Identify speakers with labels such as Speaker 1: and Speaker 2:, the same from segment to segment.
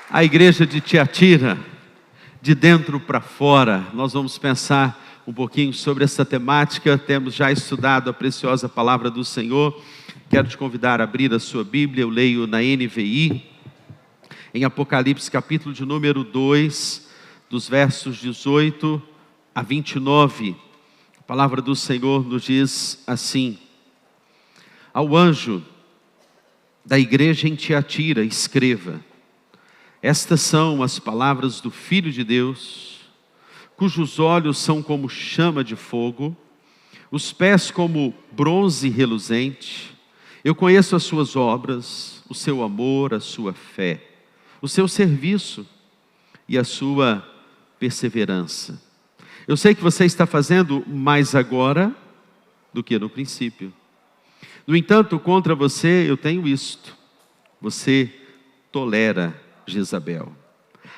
Speaker 1: A igreja de Tiatira, de dentro para fora. Nós vamos pensar um pouquinho sobre essa temática. Temos já estudado a preciosa palavra do Senhor. Quero te convidar a abrir a sua Bíblia. Eu leio na NVI, em Apocalipse capítulo de número 2, dos versos 18 a 29. A palavra do Senhor nos diz assim: ao anjo da igreja em Tiatira escreva: estas são as palavras do Filho de Deus, cujos olhos são como chama de fogo, os pés como bronze reluzente. Eu conheço as suas obras, o seu amor, a sua fé, o seu serviço e a sua perseverança. Eu sei que você está fazendo mais agora do que no princípio. No entanto, contra você eu tenho isto: você tolera Jezabel,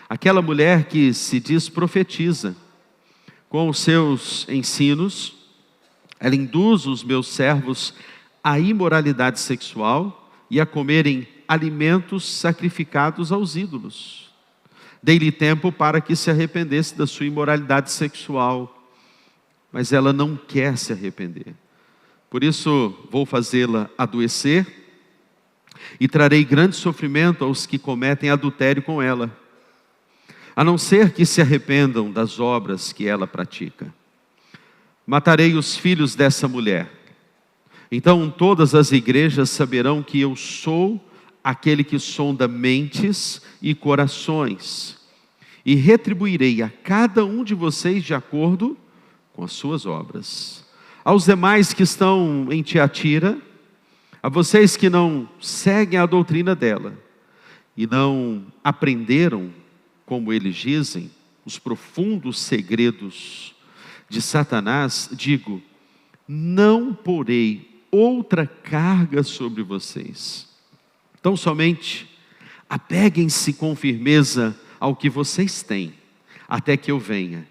Speaker 1: aquela mulher que se diz profetiza. Com os seus ensinos, ela induz os meus servos à imoralidade sexual e a comerem alimentos sacrificados aos ídolos. Dei-lhe tempo para que se arrependesse da sua imoralidade sexual, mas ela não quer se arrepender. Por isso vou fazê-la adoecer e trarei grande sofrimento aos que cometem adultério com ela, a não ser que se arrependam das obras que ela pratica. Matarei os filhos dessa mulher. Então todas as igrejas saberão que eu sou aquele que sonda mentes e corações, e retribuirei a cada um de vocês de acordo com as suas obras. Aos demais que estão em Tiatira, a vocês que não seguem a doutrina dela e não aprenderam, como eles dizem, os profundos segredos de Satanás, digo: não porei outra carga sobre vocês. Tão somente apeguem-se com firmeza ao que vocês têm, até que eu venha.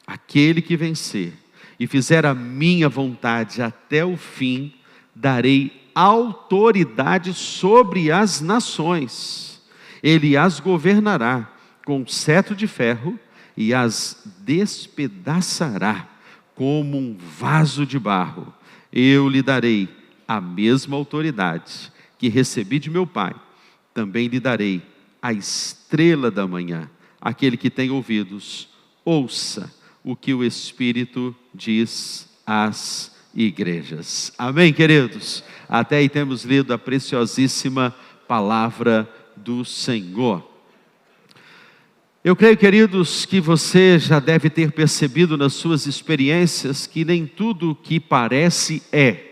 Speaker 1: Aquele que vencer e fizer a minha vontade até o fim, darei autoridade sobre as nações. Ele as governará com cetro de ferro e as despedaçará como um vaso de barro. Eu lhe darei a mesma autoridade que recebi de meu Pai. Também lhe darei a estrela da manhã. Aquele que tem ouvidos, ouça o que o Espírito diz às igrejas. Amém, queridos? Até aí temos lido a preciosíssima palavra do Senhor. Eu creio, queridos, que você já deve ter percebido nas suas experiências que nem tudo que parece é.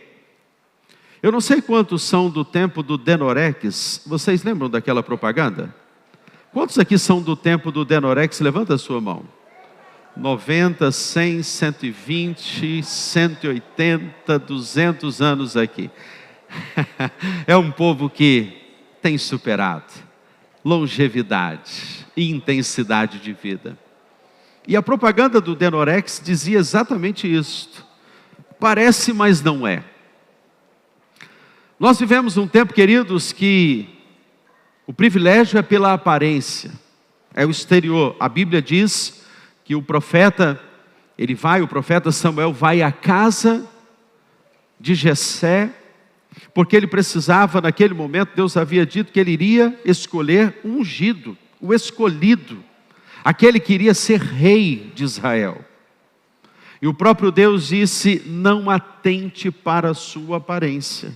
Speaker 1: Eu não sei quantos são do tempo do Denorex. Vocês lembram daquela propaganda? Quantos aqui são do tempo do Denorex? Levanta a sua mão. 90, 100, 120, 180, 200 anos aqui. É um povo que tem superado longevidade e intensidade de vida. E a propaganda do Denorex dizia exatamente isto: parece, mas não é. Nós vivemos um tempo, queridos, que o privilégio é pela aparência, é o exterior. A Bíblia diz que o profeta Samuel vai à casa de Jessé, porque ele precisava, naquele momento, Deus havia dito que ele iria escolher um ungido, o escolhido, aquele que iria ser rei de Israel. E o próprio Deus disse: não atente para a sua aparência.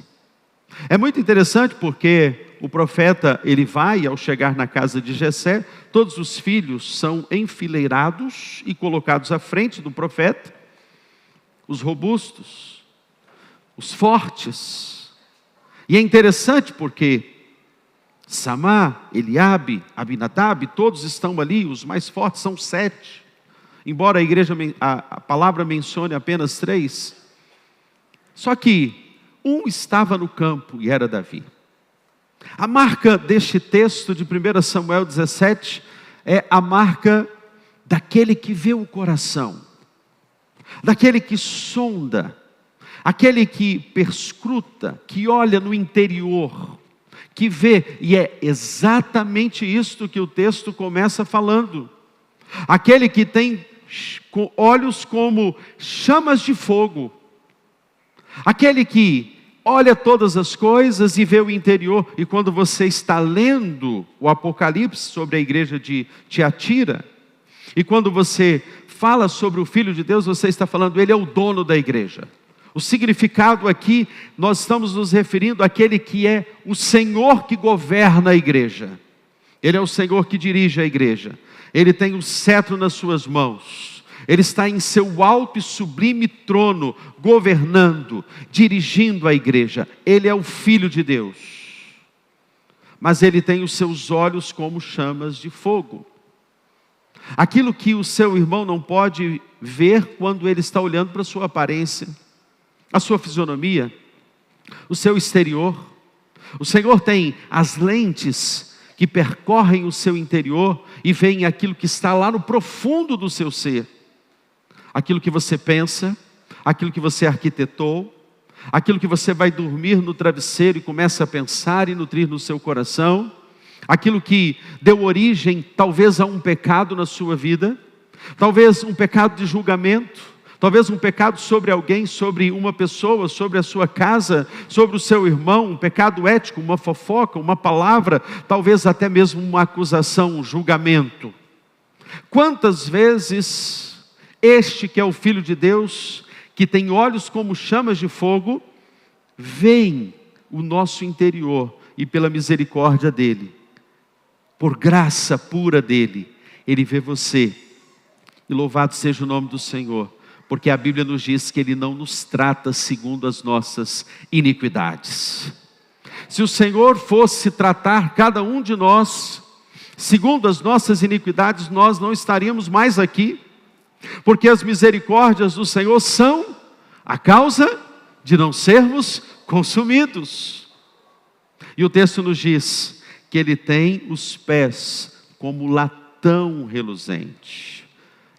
Speaker 1: É muito interessante porque o profeta, ele vai, ao chegar na casa de Jessé, todos os filhos são enfileirados e colocados à frente do profeta, os robustos, os fortes. E é interessante porque Samá, Eliabe, Abinadab, todos estão ali, os mais fortes são 7. Embora a palavra mencione apenas 3. Só que um estava no campo e era Davi. A marca deste texto de 1 Samuel 17 é a marca daquele que vê o coração, daquele que sonda, aquele que perscruta, que olha no interior, que vê, e é exatamente isto que o texto começa falando. Aquele que tem olhos como chamas de fogo, aquele que olha todas as coisas e vê o interior. E quando você está lendo o Apocalipse sobre a igreja de Tiatira, e quando você fala sobre o Filho de Deus, você está falando, ele é o dono da igreja. O significado aqui, nós estamos nos referindo àquele que é o Senhor que governa a igreja. Ele é o Senhor que dirige a igreja. Ele tem o cetro nas suas mãos. Ele está em seu alto e sublime trono, governando, dirigindo a igreja. Ele é o Filho de Deus. Mas ele tem os seus olhos como chamas de fogo. Aquilo que o seu irmão não pode ver quando ele está olhando para a sua aparência, a sua fisionomia, o seu exterior. O Senhor tem as lentes que percorrem o seu interior e veem aquilo que está lá no profundo do seu ser. Aquilo que você pensa, aquilo que você arquitetou, aquilo que você vai dormir no travesseiro e começa a pensar e nutrir no seu coração, aquilo que deu origem talvez a um pecado na sua vida, talvez um pecado de julgamento, talvez um pecado sobre alguém, sobre uma pessoa, sobre a sua casa, sobre o seu irmão, um pecado ético, uma fofoca, uma palavra, talvez até mesmo uma acusação, um julgamento. Quantas vezes este que é o Filho de Deus, que tem olhos como chamas de fogo, vem o nosso interior e pela misericórdia dele, por graça pura dele, ele vê você. E louvado seja o nome do Senhor, porque a Bíblia nos diz que ele não nos trata segundo as nossas iniquidades. Se o Senhor fosse tratar cada um de nós segundo as nossas iniquidades, nós não estaríamos mais aqui. Porque as misericórdias do Senhor são a causa de não sermos consumidos. E o texto nos diz que ele tem os pés como latão reluzente.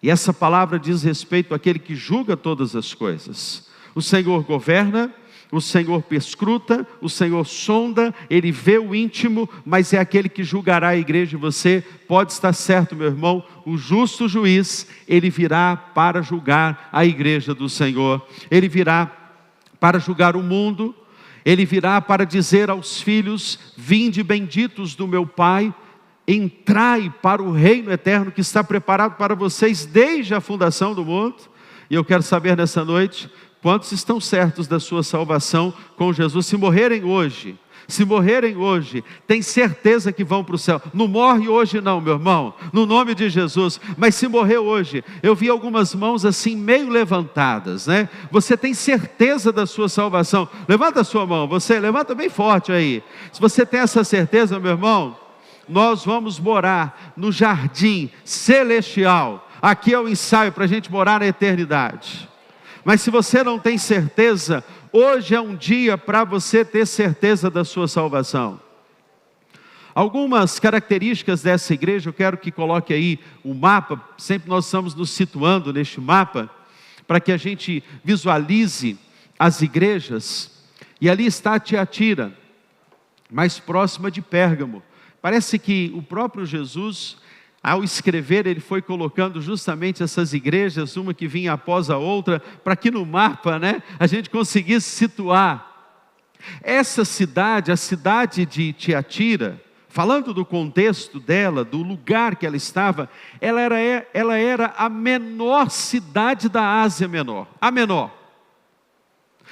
Speaker 1: E essa palavra diz respeito àquele que julga todas as coisas. O Senhor governa, o Senhor perscruta, o Senhor sonda, ele vê o íntimo, mas é aquele que julgará a igreja. E você pode estar certo, meu irmão, o justo juiz, ele virá para julgar a igreja do Senhor. Ele virá para julgar o mundo, ele virá para dizer aos filhos: vinde benditos do meu Pai, entrai para o reino eterno que está preparado para vocês desde a fundação do mundo. E eu quero saber nessa noite, quantos estão certos da sua salvação com Jesus? Se morrerem hoje, tem certeza que vão para o céu. Não morre hoje não, meu irmão, no nome de Jesus. Mas se morrer hoje, eu vi algumas mãos assim meio levantadas, né? Você tem certeza da sua salvação? Levanta a sua mão, você levanta bem forte aí. Se você tem essa certeza, meu irmão, nós vamos morar no jardim celestial. Aqui é o ensaio para a gente morar na eternidade. Mas se você não tem certeza, hoje é um dia para você ter certeza da sua salvação. Algumas características dessa igreja, eu quero que coloque aí o mapa. Sempre nós estamos nos situando neste mapa, para que a gente visualize as igrejas. E ali está Tiatira, mais próxima de Pérgamo. Parece que o próprio Jesus, ao escrever, ele foi colocando justamente essas igrejas, uma que vinha após a outra, para que no mapa, né, a gente conseguisse situar. Essa cidade, a cidade de Tiatira, falando do contexto dela, do lugar que ela estava, ela era a menor cidade da Ásia Menor, a menor.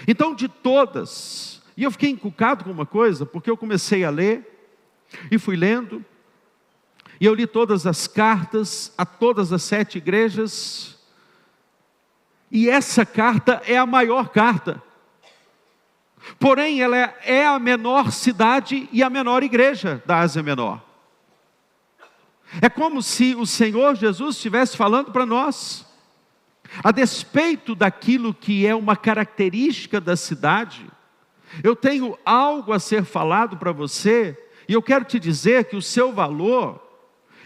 Speaker 1: Então, de todas, e eu fiquei encucado com uma coisa, porque eu comecei a ler, e fui lendo, e eu li todas as cartas a todas as 7 igrejas, e essa carta é a maior carta, porém ela é a menor cidade e a menor igreja da Ásia Menor. É como se o Senhor Jesus estivesse falando para nós, a despeito daquilo que é uma característica da cidade, eu tenho algo a ser falado para você, e eu quero te dizer que o seu valor,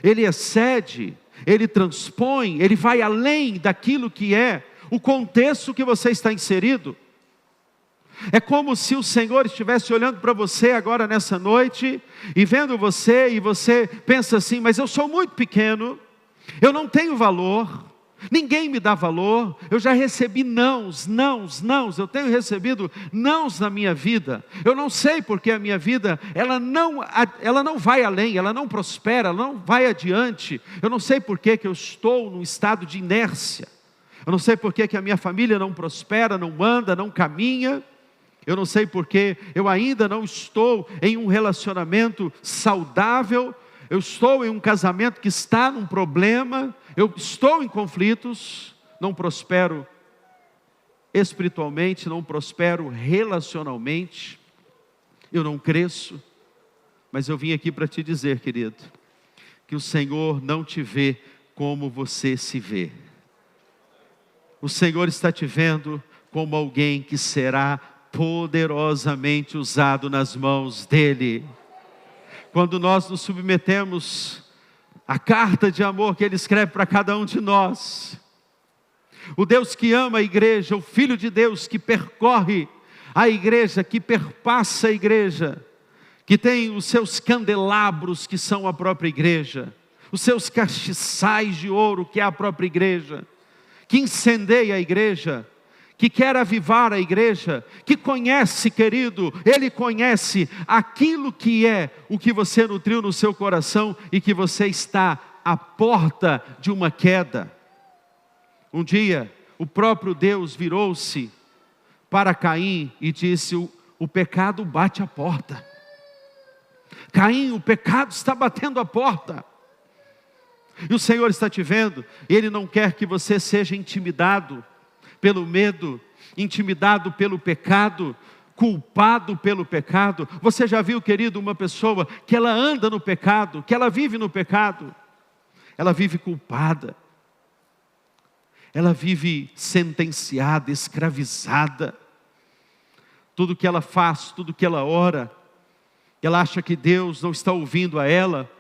Speaker 1: ele excede, ele transpõe, ele vai além daquilo que é o contexto que você está inserido. É como se o Senhor estivesse olhando para você agora nessa noite, e vendo você, e você pensa assim: mas eu sou muito pequeno, eu não tenho valor, ninguém me dá valor, eu já recebi nãos, eu tenho recebido nãos na minha vida, eu não sei porque a minha vida, ela não vai além, ela não prospera, ela não vai adiante, eu não sei porque que eu estou num estado de inércia, eu não sei porque que a minha família não prospera, não anda, não caminha, eu não sei porque eu ainda não estou em um relacionamento saudável, eu estou em um casamento que está num problema, eu estou em conflitos, não prospero espiritualmente, não prospero relacionalmente, eu não cresço, mas eu vim aqui para te dizer, querido, que o Senhor não te vê como você se vê. O Senhor está te vendo como alguém que será poderosamente usado nas mãos dEle. Quando nós nos submetemos à carta de amor que Ele escreve para cada um de nós, o Deus que ama a igreja, o Filho de Deus que percorre a igreja, que perpassa a igreja, que tem os seus candelabros que são a própria igreja, os seus castiçais de ouro que é a própria igreja, que incendeia a igreja, que quer avivar a igreja, que conhece, querido, Ele conhece aquilo que é o que você nutriu no seu coração e que você está à porta de uma queda. Um dia, o próprio Deus virou-se para Caim e disse: o pecado bate a porta. Caim, o pecado está batendo a porta. E o Senhor está te vendo, Ele não quer que você seja intimidado pelo medo, intimidado pelo pecado, culpado pelo pecado. Você já viu, querido, uma pessoa que ela anda no pecado, que ela vive no pecado, ela vive culpada, ela vive sentenciada, escravizada. Tudo que ela faz, tudo que ela ora, ela acha que Deus não está ouvindo a ela.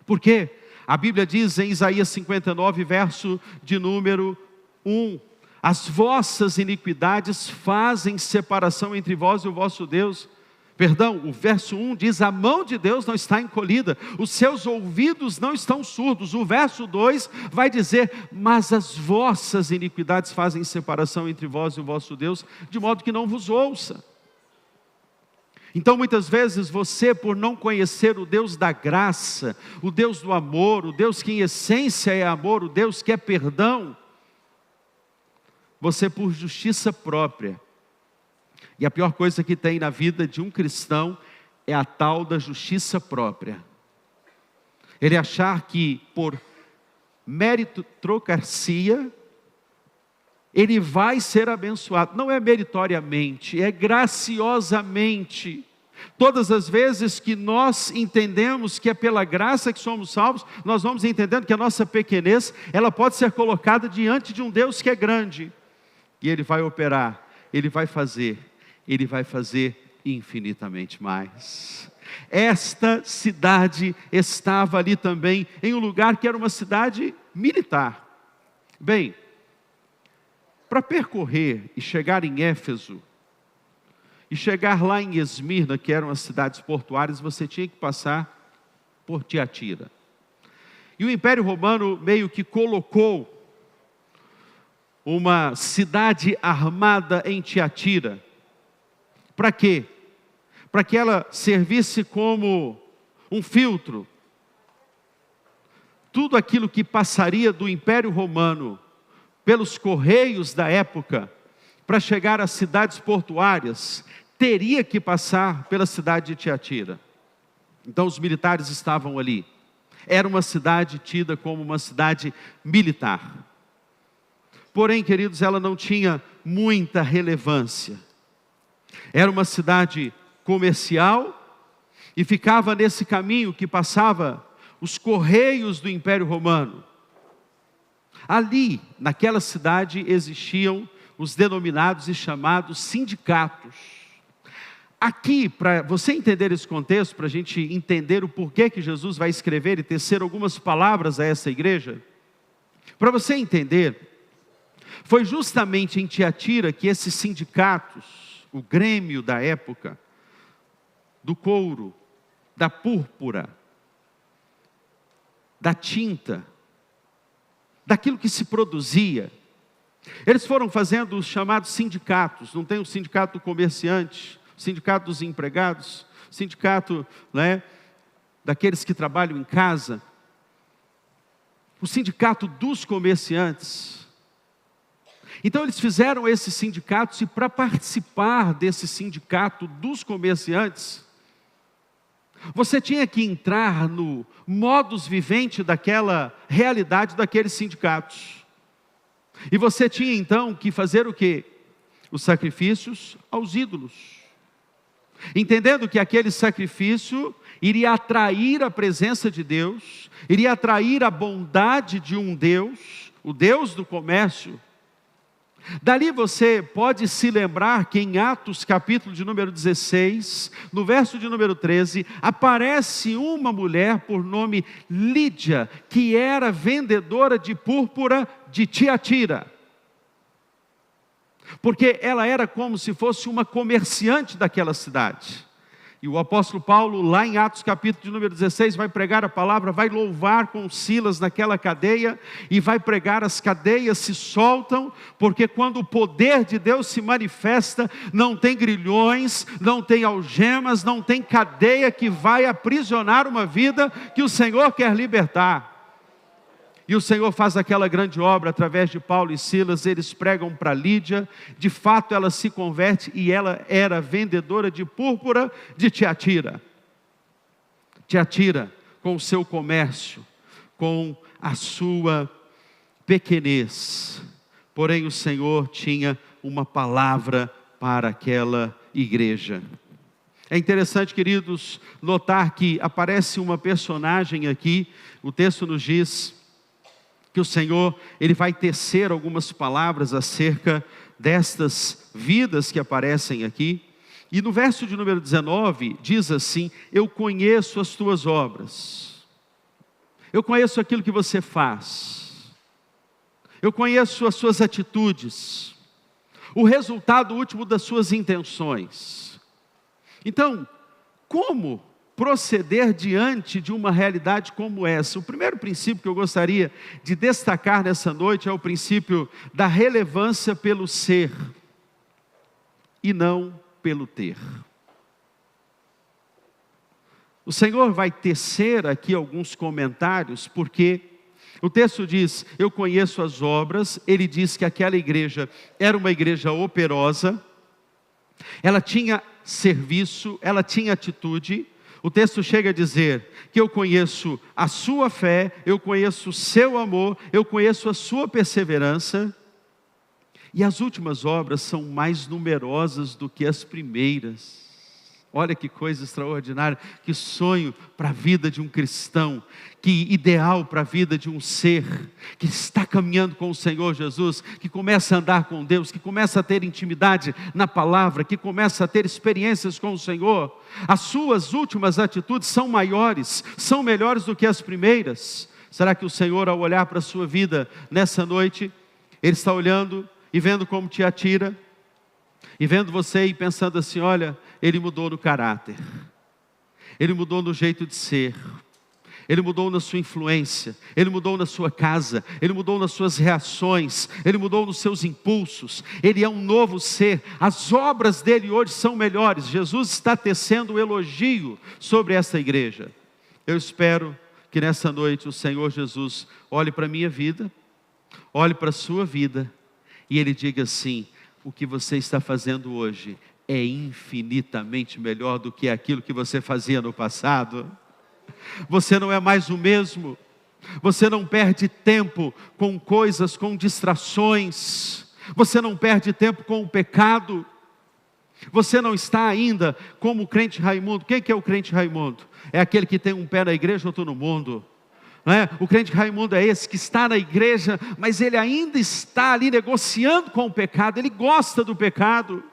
Speaker 1: Por quê? A Bíblia diz em Isaías 59, verso de número 1: as vossas iniquidades fazem separação entre vós e o vosso Deus. Perdão, o verso 1 diz: a mão de Deus não está encolhida, os seus ouvidos não estão surdos. O verso 2 vai dizer: mas as vossas iniquidades fazem separação entre vós e o vosso Deus, de modo que não vos ouça. Então muitas vezes você, por não conhecer o Deus da graça, o Deus do amor, o Deus que em essência é amor, o Deus que é perdão, você por justiça própria, e a pior coisa que tem na vida de um cristão é a tal da justiça própria. Ele achar que por meritocracia ele vai ser abençoado. Não é meritoriamente, é graciosamente. Todas as vezes que nós entendemos que é pela graça que somos salvos, nós vamos entendendo que a nossa pequenez, ela pode ser colocada diante de um Deus que é grande. E Ele vai operar, Ele vai fazer infinitamente mais. Esta cidade estava ali também, em um lugar que era uma cidade militar. Bem, para percorrer e chegar em Éfeso, e chegar lá em Esmirna, que eram as cidades portuárias, você tinha que passar por Tiatira. E o Império Romano meio que colocou uma cidade armada em Tiatira. Para quê? Para que ela servisse como um filtro. Tudo aquilo que passaria do Império Romano pelos correios da época, para chegar às cidades portuárias, teria que passar pela cidade de Tiatira. Então os militares estavam ali. Era uma cidade tida como uma cidade militar. Porém, queridos, ela não tinha muita relevância. Era uma cidade comercial e ficava nesse caminho que passava os correios do Império Romano. Ali, naquela cidade, existiam os denominados e chamados sindicatos. Aqui, para você entender esse contexto, para a gente entender o porquê que Jesus vai escrever e tecer algumas palavras a essa igreja, para você entender, foi justamente em Tiatira que esses sindicatos, o grêmio da época, do couro, da púrpura, da tinta, daquilo que se produzia. Eles foram fazendo os chamados sindicatos. Não tem o sindicato do comerciante, o sindicato dos empregados, o sindicato, daqueles que trabalham em casa, o sindicato dos comerciantes. Então eles fizeram esses sindicatos, e para participar desse sindicato dos comerciantes, você tinha que entrar no modus vivendi daquela realidade daqueles sindicatos. E você tinha então que fazer o quê? Os sacrifícios aos ídolos. Entendendo que aquele sacrifício iria atrair a presença de Deus, iria atrair a bondade de um Deus, o Deus do comércio. Dali você pode se lembrar que em Atos capítulo de número 16, no verso de número 13, aparece uma mulher por nome Lídia, que era vendedora de púrpura de Tiatira. Porque ela era como se fosse uma comerciante daquela cidade. E o apóstolo Paulo, lá em Atos capítulo de número 16, vai pregar a palavra, vai louvar com Silas naquela cadeia, e vai pregar, as cadeias se soltam, porque quando o poder de Deus se manifesta, não tem grilhões, não tem algemas, não tem cadeia que vai aprisionar uma vida que o Senhor quer libertar. E o Senhor faz aquela grande obra através de Paulo e Silas. Eles pregam para Lídia, de fato ela se converte, e ela era vendedora de púrpura de Tiatira. Tiatira, com o seu comércio, com a sua pequenez. Porém o Senhor tinha uma palavra para aquela igreja. É interessante, queridos, notar que aparece uma personagem aqui. O texto nos diz que o Senhor, Ele vai tecer algumas palavras acerca destas vidas que aparecem aqui. E no verso de número 19, diz assim: eu conheço as tuas obras. Eu conheço aquilo que você faz. Eu conheço as suas atitudes. O resultado último das suas intenções. Então, como proceder diante de uma realidade como essa? O primeiro princípio que eu gostaria de destacar nessa noite é o princípio da relevância pelo ser e não pelo ter. O Senhor vai tecer aqui alguns comentários, porque o texto diz: eu conheço as obras. Ele diz que aquela igreja era uma igreja operosa, ela tinha serviço, ela tinha atitude. O texto chega a dizer que eu conheço a sua fé, eu conheço o seu amor, eu conheço a sua perseverança. E as últimas obras são mais numerosas do que as primeiras. Olha que coisa extraordinária, que sonho para a vida de um cristão, que ideal para a vida de um ser que está caminhando com o Senhor Jesus, que começa a andar com Deus, que começa a ter intimidade na palavra, que começa a ter experiências com o Senhor. As suas últimas atitudes são maiores, são melhores do que as primeiras. Será que o Senhor, ao olhar para a sua vida nessa noite, Ele está olhando e vendo como Tiatira, e vendo você e pensando assim: olha, ele mudou no caráter, ele mudou no jeito de ser, ele mudou na sua influência, ele mudou na sua casa, ele mudou nas suas reações, ele mudou nos seus impulsos, ele é um novo ser, as obras dele hoje são melhores. Jesus está tecendo um elogio sobre essa igreja. Eu espero que nessa noite o Senhor Jesus olhe para a minha vida, olhe para a sua vida, e Ele diga assim: o que você está fazendo hoje é infinitamente melhor do que aquilo que você fazia no passado. Você não é mais o mesmo. Você não perde tempo com coisas, com distrações. Você não perde tempo com o pecado. Você não está ainda como o crente Raimundo. Quem que é o crente Raimundo? É aquele que tem um pé na igreja e outro no mundo. O crente Raimundo é esse que está na igreja, mas ele ainda está ali negociando com o pecado. Ele gosta do pecado.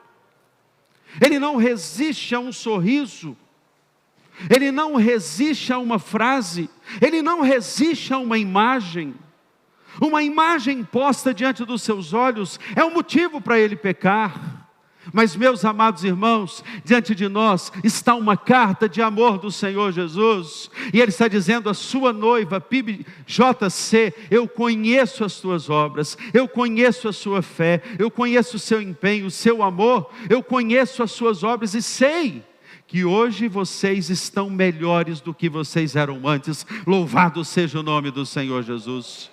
Speaker 1: Ele não resiste a um sorriso. Ele não resiste a uma frase. Ele não resiste a uma imagem. Uma imagem posta diante dos seus olhos é um motivo para ele pecar. Mas, meus amados irmãos, diante de nós está uma carta de amor do Senhor Jesus, e Ele está dizendo à sua noiva, PIBJC, eu conheço as tuas obras, eu conheço a sua fé, eu conheço o seu empenho, o seu amor, eu conheço as suas obras e sei que hoje vocês estão melhores do que vocês eram antes. Louvado seja o nome do Senhor Jesus.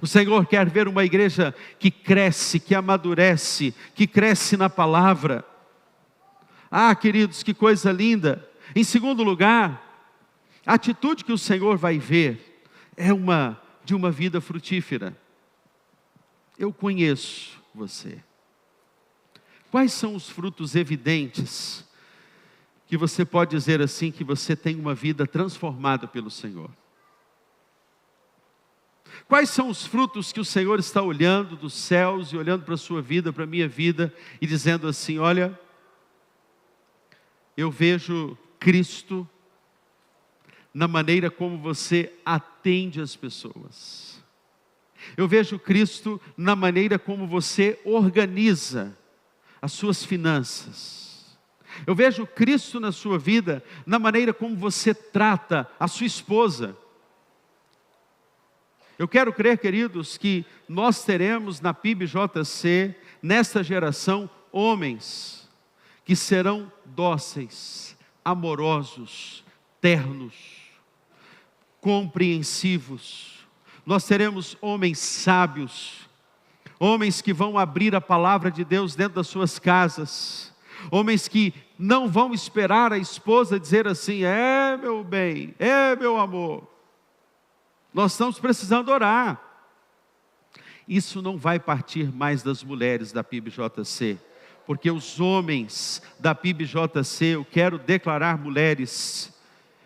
Speaker 1: O Senhor quer ver uma igreja que cresce, que amadurece, que cresce na palavra. Ah, queridos, que coisa linda. Em segundo lugar, a atitude que o Senhor vai ver é de uma vida frutífera. Eu conheço você. Quais são os frutos evidentes que você pode dizer assim que você tem uma vida transformada pelo Senhor? Quais são os frutos que o Senhor está olhando dos céus e olhando para a sua vida, para a minha vida, e dizendo assim, olha, eu vejo Cristo na maneira como você atende as pessoas. Eu vejo Cristo na maneira como você organiza as suas finanças. Eu vejo Cristo na sua vida na maneira como você trata a sua esposa. Eu quero crer, queridos, que nós teremos na PIBJC, nesta geração, homens que serão dóceis, amorosos, ternos, compreensivos. Nós teremos homens sábios, homens que vão abrir a palavra de Deus dentro das suas casas, homens que não vão esperar a esposa dizer assim, é meu bem, é meu amor. Nós estamos precisando orar. Isso não vai partir mais das mulheres da PIBJC, porque os homens da PIBJC, eu quero declarar mulheres,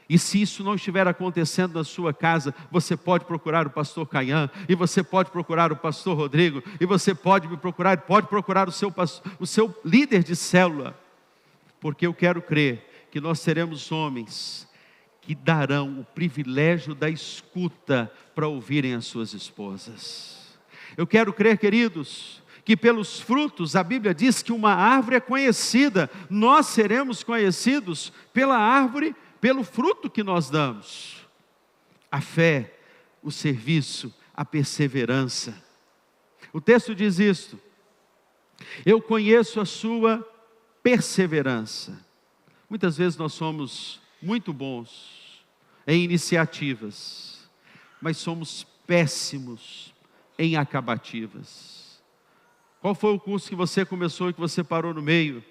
Speaker 1: e se isso não estiver acontecendo na sua casa, você pode procurar o pastor Caian, e você pode procurar o pastor Rodrigo, e você pode me procurar, pode procurar o seu líder de célula, porque eu quero crer que nós teremos homens que darão o privilégio da escuta para ouvirem as suas esposas. Eu quero crer, queridos, que pelos frutos, a Bíblia diz que uma árvore é conhecida, nós seremos conhecidos pela árvore, pelo fruto que nós damos. A fé, o serviço, a perseverança. O texto diz isto, eu conheço a sua perseverança. Muitas vezes nós somos muito bons em iniciativas, mas somos péssimos em acabativas. Qual foi o curso que você começou e que você parou no meio?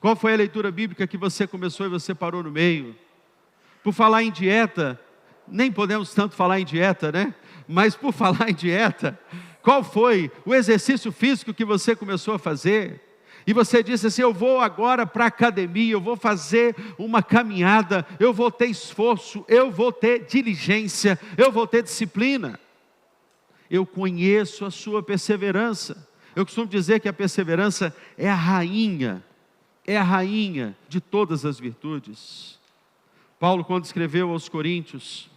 Speaker 1: Qual foi a leitura bíblica que você começou e você parou no meio? Por falar em dieta, nem podemos tanto falar em dieta, né? Mas por falar em dieta, qual foi o exercício físico que você começou a fazer? E você disse assim, eu vou agora para a academia, eu vou fazer uma caminhada, eu vou ter esforço, eu vou ter diligência, eu vou ter disciplina. Eu conheço a sua perseverança. Eu costumo dizer que a perseverança é a rainha de todas as virtudes. Paulo, quando escreveu aos Coríntios,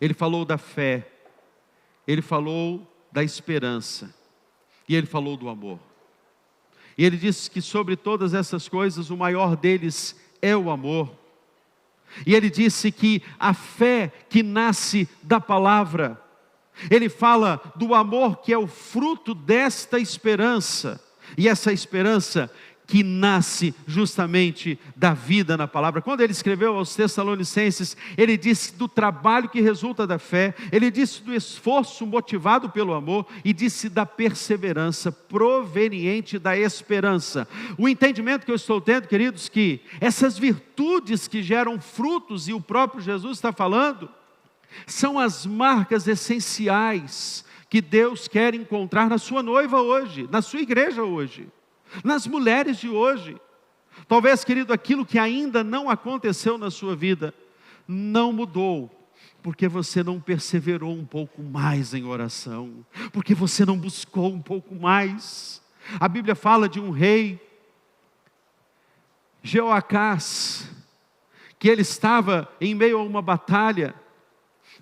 Speaker 1: ele falou da fé, ele falou da esperança, e ele falou do amor. E ele disse que sobre todas essas coisas, o maior deles é o amor. E ele disse que a fé que nasce da palavra, ele fala do amor que é o fruto desta esperança. E essa esperança que nasce justamente da vida na palavra. Quando ele escreveu aos Tessalonicenses, ele disse do trabalho que resulta da fé, ele disse do esforço motivado pelo amor, e disse da perseverança proveniente da esperança. O entendimento que eu estou tendo, queridos, que essas virtudes que geram frutos, e o próprio Jesus está falando, são as marcas essenciais que Deus quer encontrar na sua noiva hoje, na sua igreja hoje, nas mulheres de hoje. Talvez, querido, aquilo que ainda não aconteceu na sua vida, não mudou, porque você não perseverou um pouco mais em oração, porque você não buscou um pouco mais. A Bíblia fala de um rei, Jeoacás, que ele estava em meio a uma batalha,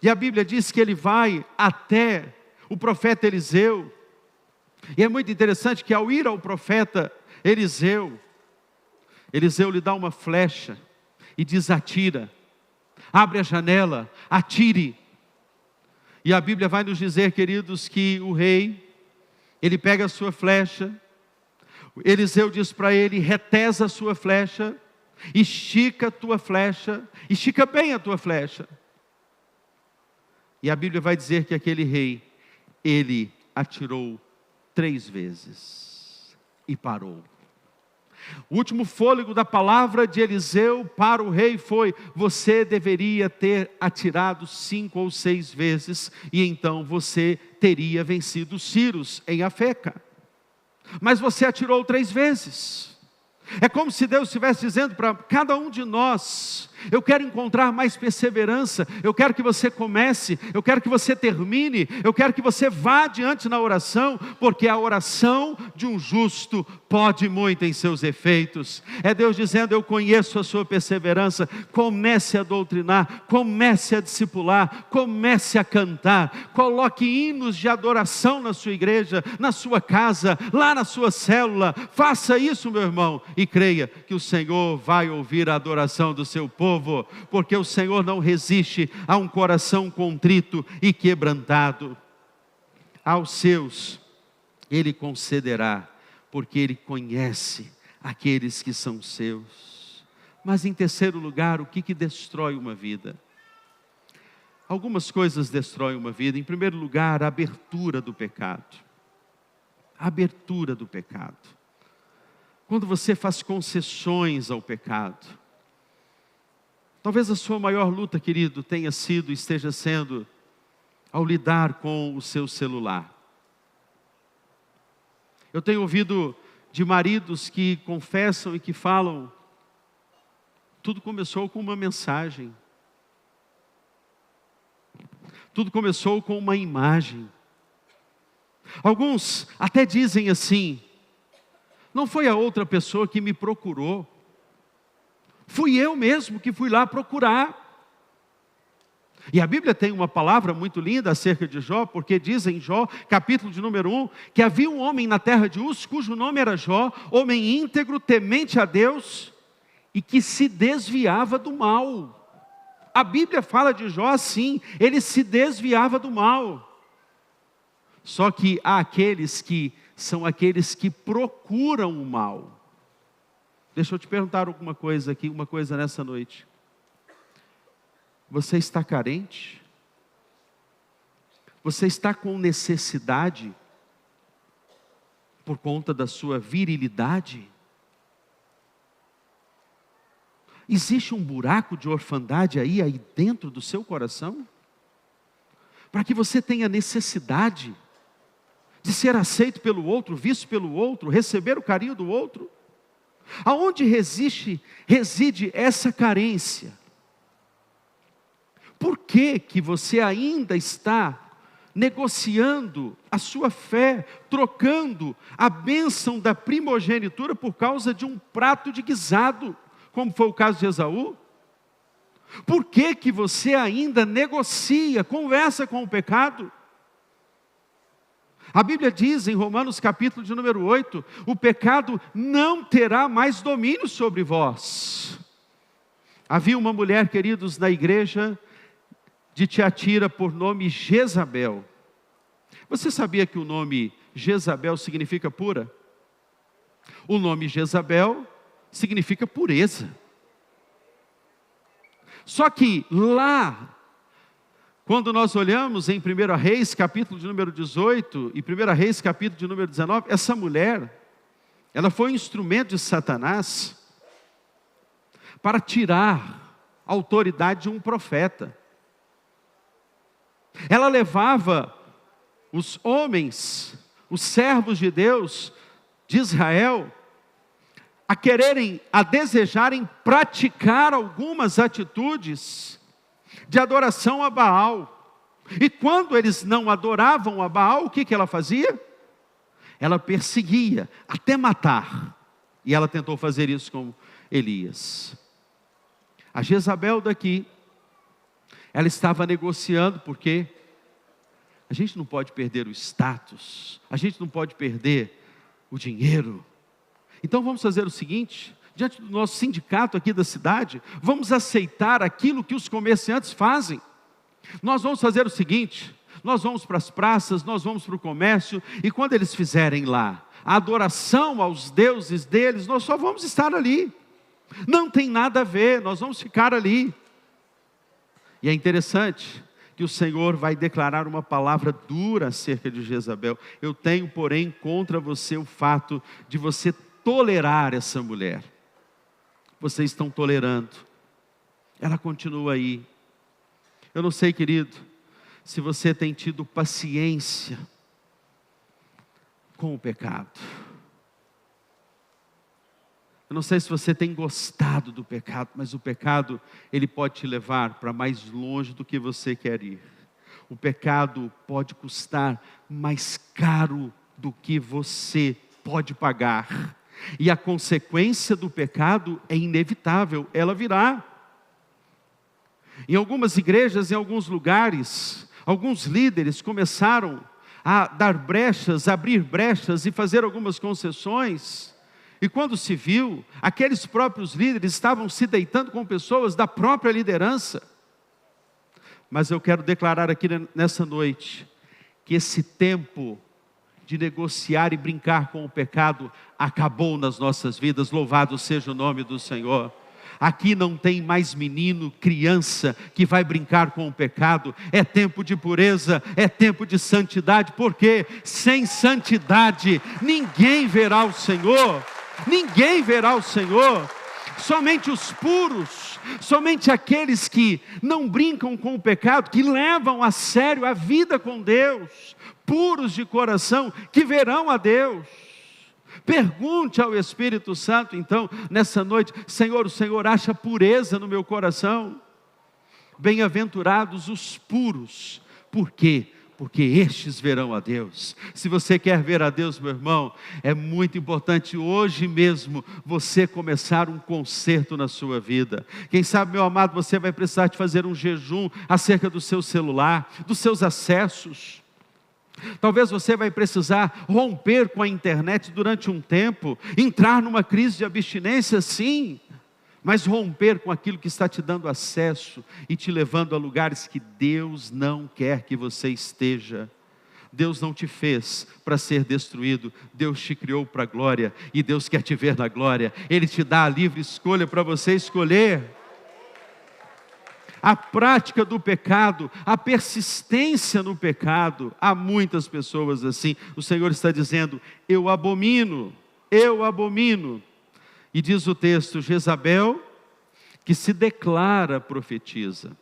Speaker 1: e a Bíblia diz que ele vai até o profeta Eliseu. E é muito interessante que ao ir ao profeta Eliseu lhe dá uma flecha e diz: atira, abre a janela, atire. E a Bíblia vai nos dizer, queridos, que o rei, ele pega a sua flecha, Eliseu diz para ele: retesa a sua flecha, estica a tua flecha, estica bem a tua flecha. E a Bíblia vai dizer que aquele rei, ele atirou 3 vezes e parou. O último fôlego da palavra de Eliseu para o rei foi: você deveria ter atirado 5 ou 6 vezes, e então você teria vencido os sírios em Afeca. Mas você atirou 3 vezes. É como se Deus estivesse dizendo para cada um de nós: eu quero encontrar mais perseverança, eu quero que você comece, eu quero que você termine, eu quero que você vá adiante na oração, porque a oração de um justo pode muito em seus efeitos. É Deus dizendo: eu conheço a sua perseverança, comece a doutrinar, comece a discipular, comece a cantar, coloque hinos de adoração na sua igreja, na sua casa, lá na sua célula. Faça isso, meu irmão, e creia que o Senhor vai ouvir a adoração do seu povo, porque o Senhor não resiste a um coração contrito e quebrantado. Aos seus Ele concederá, porque Ele conhece aqueles que são seus. Mas em terceiro lugar, o que destrói uma vida? Algumas coisas destroem uma vida. Em primeiro lugar, a abertura do pecado. A abertura do pecado. Quando você faz concessões ao pecado. Talvez a sua maior luta, querido, esteja sendo ao lidar com o seu celular. Eu tenho ouvido de maridos que confessam e que falam: tudo começou com uma mensagem. Tudo começou com uma imagem. Alguns até dizem assim: não foi a outra pessoa que me procurou, fui eu mesmo que fui lá procurar. E a Bíblia tem uma palavra muito linda acerca de Jó, porque diz em Jó, capítulo de número 1, que havia um homem na terra de Uz, cujo nome era Jó, homem íntegro, temente a Deus, e que se desviava do mal. A Bíblia fala de Jó assim: ele se desviava do mal. Só que há aqueles que são aqueles que procuram o mal. Deixa eu te perguntar uma coisa nessa noite. Você está carente? Você está com necessidade por conta da sua virilidade? Existe um buraco de orfandade aí dentro do seu coração? Para que você tenha necessidade de ser aceito pelo outro, visto pelo outro, receber o carinho do outro? Aonde reside essa carência? Por que você ainda está negociando a sua fé, trocando a bênção da primogenitura por causa de um prato de guisado, como foi o caso de Esaú? Por que você ainda negocia, conversa com o pecado? A Bíblia diz em Romanos capítulo de número 8, o pecado não terá mais domínio sobre vós. Havia uma mulher, queridos, na igreja de Tiatira, por nome Jezabel. Você sabia que o nome Jezabel significa pura? O nome Jezabel significa pureza. Só que lá, quando nós olhamos em 1 Reis, capítulo de número 18, e 1 Reis, capítulo de número 19, essa mulher, ela foi um instrumento de Satanás para tirar a autoridade de um profeta. Ela levava os homens, os servos de Deus, de Israel, a desejarem praticar algumas atitudes de adoração a Baal. E quando eles não adoravam a Baal, o que ela fazia? Ela perseguia até matar. E ela tentou fazer isso com Elias. A Jezabel daqui, ela estava negociando, porque a gente não pode perder o status, a gente não pode perder o dinheiro. Então vamos fazer o seguinte, diante do nosso sindicato aqui da cidade, vamos aceitar aquilo que os comerciantes fazem. Nós vamos fazer o seguinte, nós vamos para as praças, nós vamos para o comércio, e quando eles fizerem lá a adoração aos deuses deles, nós só vamos estar ali. Não tem nada a ver, nós vamos ficar ali. E é interessante que o Senhor vai declarar uma palavra dura acerca de Jezabel. Eu tenho, porém, contra você o fato de você tolerar essa mulher. Vocês estão tolerando. Ela continua aí. Eu não sei, querido, se você tem tido paciência com o pecado. Eu não sei se você tem gostado do pecado, mas o pecado, ele pode te levar para mais longe do que você quer ir. O pecado pode custar mais caro do que você pode pagar. E a consequência do pecado é inevitável, ela virá. Em algumas igrejas, em alguns lugares, alguns líderes começaram a dar brechas, abrir brechas e fazer algumas concessões. E quando se viu, aqueles próprios líderes estavam se deitando com pessoas da própria liderança. Mas eu quero declarar aqui nessa noite, que esse tempo de negociar e brincar com o pecado acabou nas nossas vidas, louvado seja o nome do Senhor. Aqui não tem mais menino, criança que vai brincar com o pecado. É tempo de pureza, é tempo de santidade, porque sem santidade ninguém verá o Senhor. Ninguém verá o Senhor. Somente os puros, somente aqueles que não brincam com o pecado, que levam a sério a vida com Deus, puros de coração, que verão a Deus. Pergunte ao Espírito Santo então, nessa noite: Senhor, o Senhor acha pureza no meu coração? Bem-aventurados os puros. Por quê? Porque estes verão a Deus. Se você quer ver a Deus, meu irmão, é muito importante hoje mesmo você começar um conserto na sua vida. Quem sabe, meu amado, você vai precisar de fazer um jejum acerca do seu celular, dos seus acessos. Talvez você vai precisar romper com a internet durante um tempo, entrar numa crise de abstinência, sim, mas romper com aquilo que está te dando acesso e te levando a lugares que Deus não quer que você esteja. Deus não te fez para ser destruído, Deus te criou para a glória, e Deus quer te ver na glória. Ele te dá a livre escolha para você escolher. A prática do pecado, a persistência no pecado, há muitas pessoas assim. O Senhor está dizendo: eu abomino. E diz o texto: Jezabel, que se declara profetiza,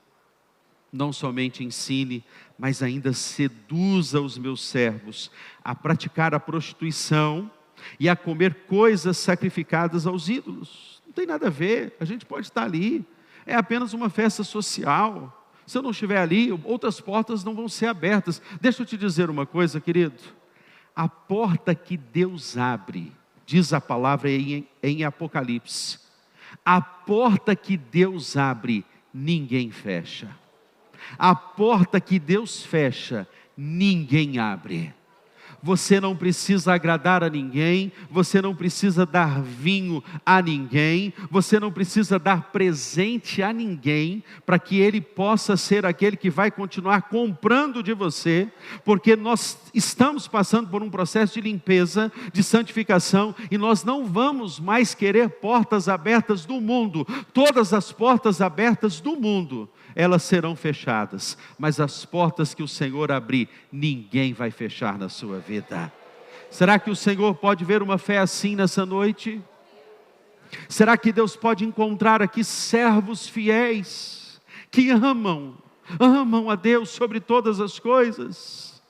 Speaker 1: não somente ensine, mas ainda seduza os meus servos a praticar a prostituição e a comer coisas sacrificadas aos ídolos. Não tem nada a ver, a gente pode estar ali, é apenas uma festa social. Se eu não estiver ali, outras portas não vão ser abertas. Deixa eu te dizer uma coisa, querido. A porta que Deus abre, diz a palavra em Apocalipse, a porta que Deus abre, ninguém fecha. A porta que Deus fecha, ninguém abre. Você não precisa agradar a ninguém, você não precisa dar vinho a ninguém, você não precisa dar presente a ninguém, para que ele possa ser aquele que vai continuar comprando de você, porque nós estamos passando por um processo de limpeza, de santificação, e nós não vamos mais querer portas abertas do mundo. Todas as portas abertas do mundo, elas serão fechadas, mas as portas que o Senhor abrir, ninguém vai fechar na sua vida. Será que o Senhor pode ver uma fé assim nessa noite? Será que Deus pode encontrar aqui servos fiéis, que amam a Deus sobre todas as coisas,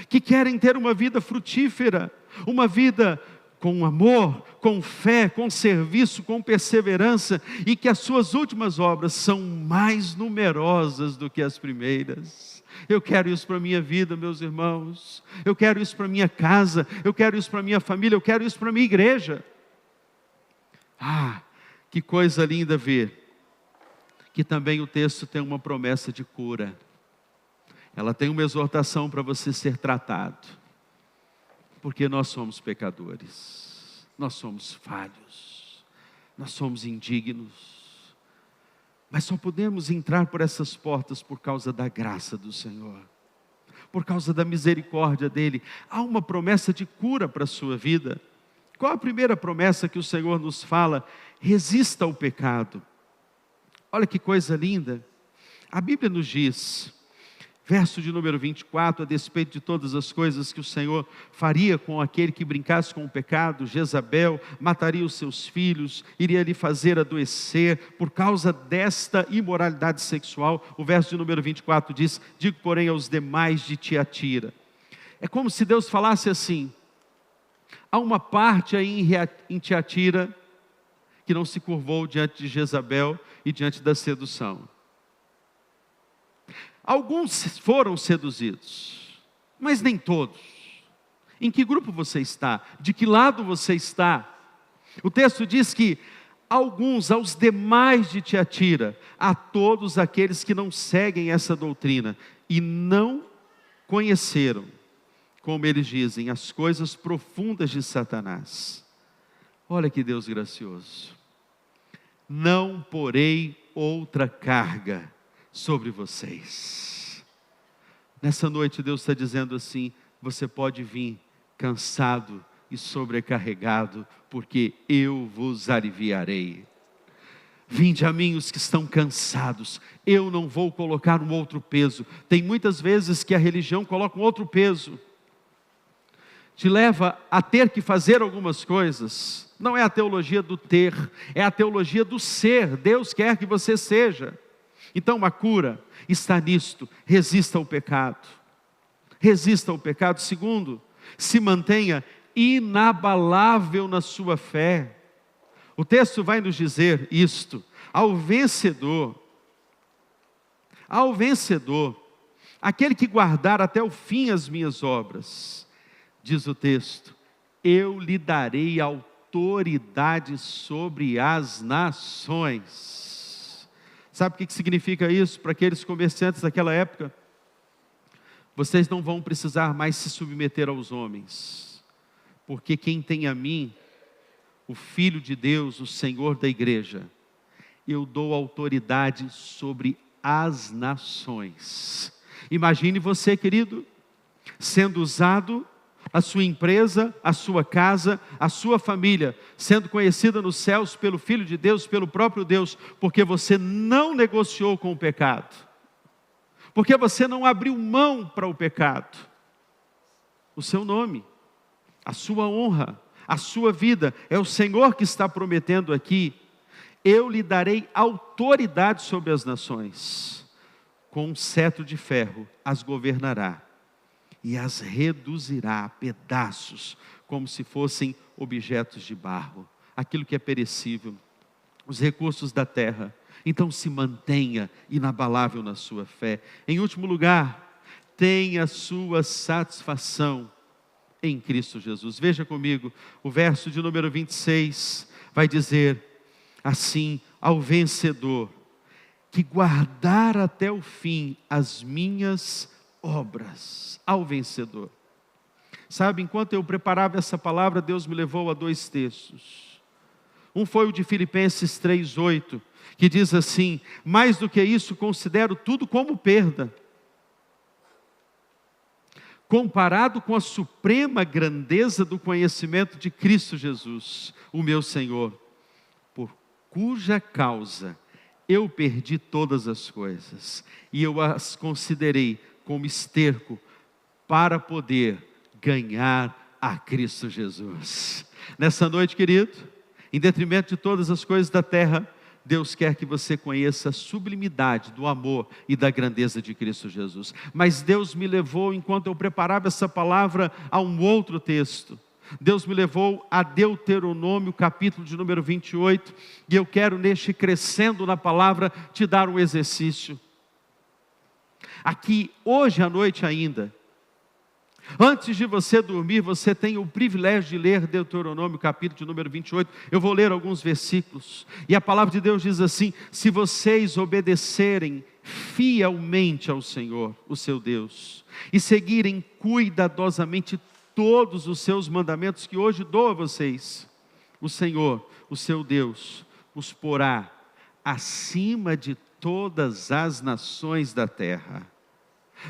Speaker 1: que querem ter uma vida frutífera, uma vida com amor, com fé, com serviço, com perseverança, e que as suas últimas obras são mais numerosas do que as primeiras. Eu quero isso para a minha vida, meus irmãos. Eu quero isso para a minha casa. Eu quero isso para a minha família. Eu quero isso para a minha igreja. Ah, que coisa linda ver que também o texto tem uma promessa de cura. Ela tem uma exortação para você ser tratado, porque nós somos pecadores. nós somos falhos, nós somos indignos, mas só podemos entrar por essas portas por causa da graça do Senhor, por causa da misericórdia dEle. Há uma promessa de cura para a sua vida. Qual a primeira promessa que o Senhor nos fala? Resista ao pecado. Olha que coisa linda, a Bíblia nos diz, verso de número 24, a despeito de todas as coisas que o Senhor faria com aquele que brincasse com o pecado, Jezabel mataria os seus filhos, iria lhe fazer adoecer por causa desta imoralidade sexual. O verso de número 24 diz: digo porém aos demais de Tiatira. É como se Deus falasse assim: há uma parte aí em Tiatira que não se curvou diante de Jezabel e diante da sedução. Alguns foram seduzidos, mas nem todos. Em que grupo você está? De que lado você está? O texto diz que aos demais de Tiatira, a todos aqueles que não seguem essa doutrina e não conheceram, como eles dizem, as coisas profundas de Satanás. Olha que Deus gracioso. Não porei outra carga sobre vocês. Nessa noite Deus está dizendo assim: você pode vir cansado e sobrecarregado, porque eu vos aliviarei. Vinde a mim os que estão cansados, eu não vou colocar um outro peso. Tem muitas vezes que a religião coloca um outro peso, te leva a ter que fazer algumas coisas. Não é a teologia do ter, é a teologia do ser. Deus quer que você seja. Então a cura está nisto: resista ao pecado. Resista ao pecado. Segundo, se mantenha inabalável na sua fé. O texto vai nos dizer isto: ao vencedor, aquele que guardar até o fim as minhas obras, diz o texto, eu lhe darei autoridade sobre as nações. Sabe o que significa isso para aqueles comerciantes daquela época? Vocês não vão precisar mais se submeter aos homens, porque quem tem a mim, o Filho de Deus, o Senhor da igreja, eu dou autoridade sobre as nações. Imagine você, querido, sendo usado, a sua empresa, a sua casa, a sua família, sendo conhecida nos céus pelo Filho de Deus, pelo próprio Deus, porque você não negociou com o pecado, porque você não abriu mão para o pecado. O seu nome, a sua honra, a sua vida, é o Senhor que está prometendo aqui: eu lhe darei autoridade sobre as nações, com um cetro de ferro as governará, e as reduzirá a pedaços, como se fossem objetos de barro, aquilo que é perecível, os recursos da terra. Então se mantenha inabalável na sua fé. Em último lugar, tenha sua satisfação em Cristo Jesus. Veja comigo, o verso de número 26 vai dizer assim: ao vencedor, que guardar até o fim as minhas obras. Ao vencedor. Sabe, enquanto eu preparava essa palavra, Deus me levou a 2 textos. Um foi o de Filipenses 3:8, que diz assim: mais do que isso, considero tudo como perda, comparado com a suprema grandeza do conhecimento de Cristo Jesus, o meu Senhor, por cuja causa eu perdi todas as coisas, e eu as considerei como esterco, para poder ganhar a Cristo Jesus. Nessa noite, querido, em detrimento de todas as coisas da terra, Deus quer que você conheça a sublimidade do amor e da grandeza de Cristo Jesus. Mas Deus me levou, enquanto eu preparava essa palavra, a um outro texto. Deus me levou a Deuteronômio, capítulo de número 28, e eu quero, neste crescendo na palavra, te dar um exercício. Aqui, hoje à noite ainda, antes de você dormir, você tem o privilégio de ler Deuteronômio, capítulo de número 28. Eu vou ler alguns versículos, e a palavra de Deus diz assim: se vocês obedecerem fielmente ao Senhor, o seu Deus, e seguirem cuidadosamente todos os seus mandamentos que hoje dou a vocês, o Senhor, o seu Deus, os porá acima de todas as nações da terra.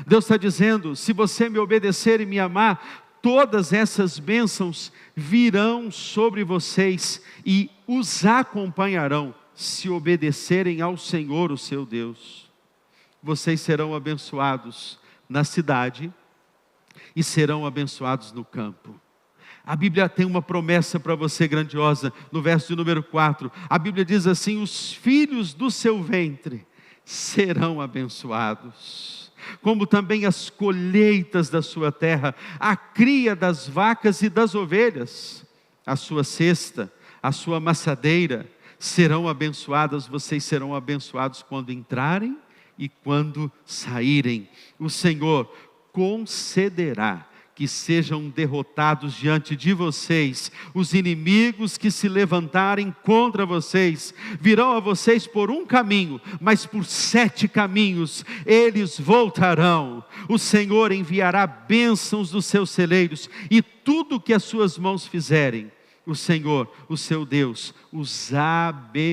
Speaker 1: Deus está dizendo: se você me obedecer e me amar, todas essas bênçãos virão sobre vocês e os acompanharão, se obedecerem ao Senhor, o seu Deus. Vocês serão abençoados na cidade e serão abençoados no campo. A Bíblia tem uma promessa para você grandiosa, no verso de número 4. A Bíblia diz assim: os filhos do seu ventre serão abençoados, como também as colheitas da sua terra, a cria das vacas e das ovelhas. A sua cesta, a sua amassadeira serão abençoadas. Vocês serão abençoados quando entrarem e quando saírem. O Senhor concederá que sejam derrotados diante de vocês os inimigos que se levantarem contra vocês. Virão a vocês por um caminho, mas por 7 caminhos eles voltarão. O Senhor enviará bênçãos dos seus celeiros, e tudo que as suas mãos fizerem, o Senhor, o seu Deus, os abençoará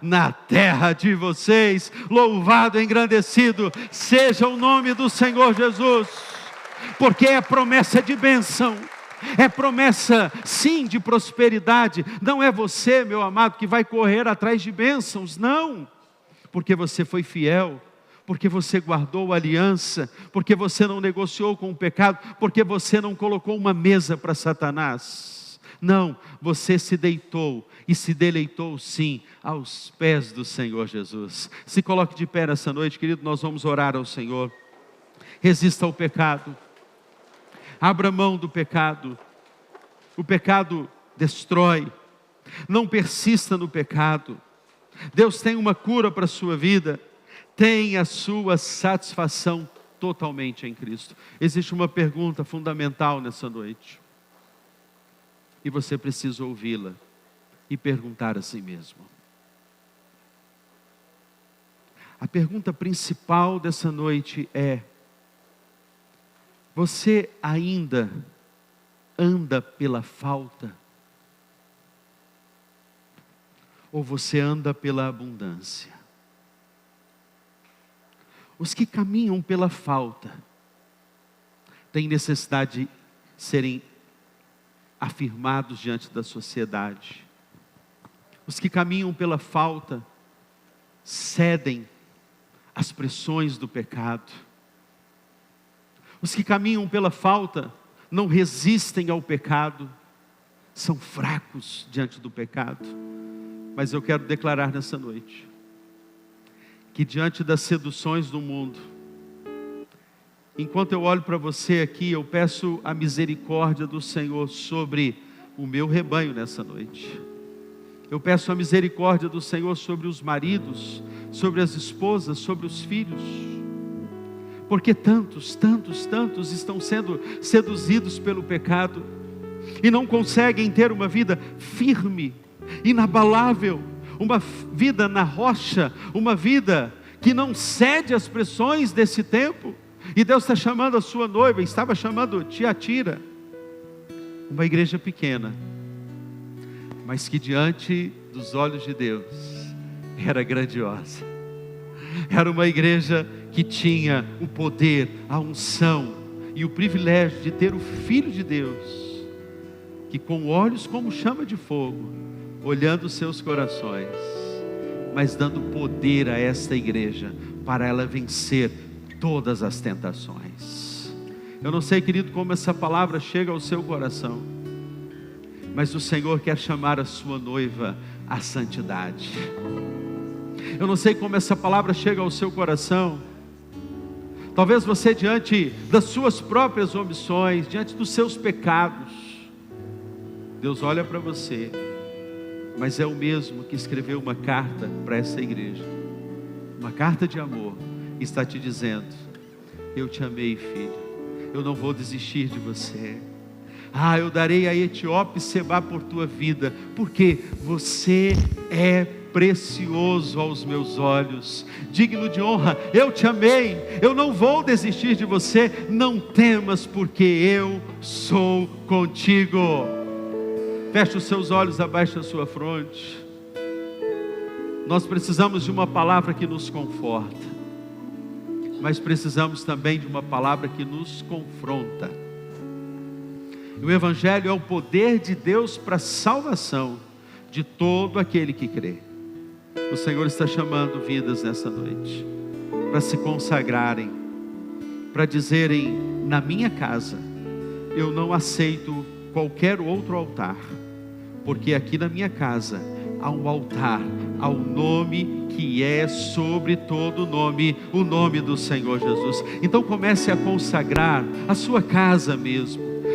Speaker 1: na terra de vocês. Louvado e engrandecido seja o nome do Senhor Jesus, porque é promessa de bênção, é promessa sim de prosperidade. Não é você, meu amado, que vai correr atrás de bênçãos, não, porque você foi fiel, porque você guardou a aliança, porque você não negociou com o pecado, porque você não colocou uma mesa para Satanás. Não, você se deitou e se deleitou sim aos pés do Senhor Jesus. Se coloque de pé nessa noite, querido, nós vamos orar ao Senhor. Resista ao pecado, abra mão do pecado. O pecado destrói, não persista no pecado. Deus tem uma cura para a sua vida, tem a sua satisfação totalmente em Cristo. Existe uma pergunta fundamental nessa noite, e você precisa ouvi-la e perguntar a si mesmo. A pergunta principal dessa noite é: você ainda anda pela falta? Ou você anda pela abundância? Os que caminham pela falta têm necessidade de serem afirmados diante da sociedade. Os que caminham pela falta cedem às pressões do pecado. Os que caminham pela falta não resistem ao pecado, são fracos diante do pecado. Mas eu quero declarar nessa noite que diante das seduções do mundo, enquanto eu olho para você aqui, eu peço a misericórdia do Senhor sobre o meu rebanho nessa noite. Eu peço a misericórdia do Senhor sobre os maridos, sobre as esposas, sobre os filhos. Porque tantos estão sendo seduzidos pelo pecado e não conseguem ter uma vida firme, inabalável, uma vida na rocha, uma vida que não cede às pressões desse tempo. E Deus está chamando a sua noiva, estava chamando Tiatira, uma igreja pequena, mas que diante dos olhos de Deus era grandiosa. Era uma igreja que tinha o poder, a unção e o privilégio de ter o Filho de Deus, que com olhos como chama de fogo, olhando os seus corações, mas dando poder a esta igreja, para ela vencer todas as tentações. Eu não sei, querido, como essa palavra chega ao seu coração, mas o Senhor quer chamar a sua noiva à santidade. Eu não sei como essa palavra chega ao seu coração. Talvez você, diante das suas próprias omissões, diante dos seus pecados, Deus olha para você, mas é o mesmo que escreveu uma carta para essa igreja, uma carta de amor, e está te dizendo: eu te amei, filho, eu não vou desistir de você. Eu darei a Etíope Sebá por tua vida, porque você é precioso aos meus olhos, digno de honra. Eu te amei, eu não vou desistir de você. Não temas, porque eu sou contigo. Feche os seus olhos, abaixe a sua fronte. Nós precisamos de uma palavra que nos conforta, mas precisamos também de uma palavra que nos confronta. E o Evangelho é o poder de Deus para a salvação de todo aquele que crê. O Senhor está chamando vidas nessa noite, para se consagrarem, para dizerem: na minha casa, eu não aceito qualquer outro altar, porque aqui na minha casa há um altar ao nome que é sobre todo nome, o nome do Senhor Jesus. Então comece a consagrar a sua casa mesmo.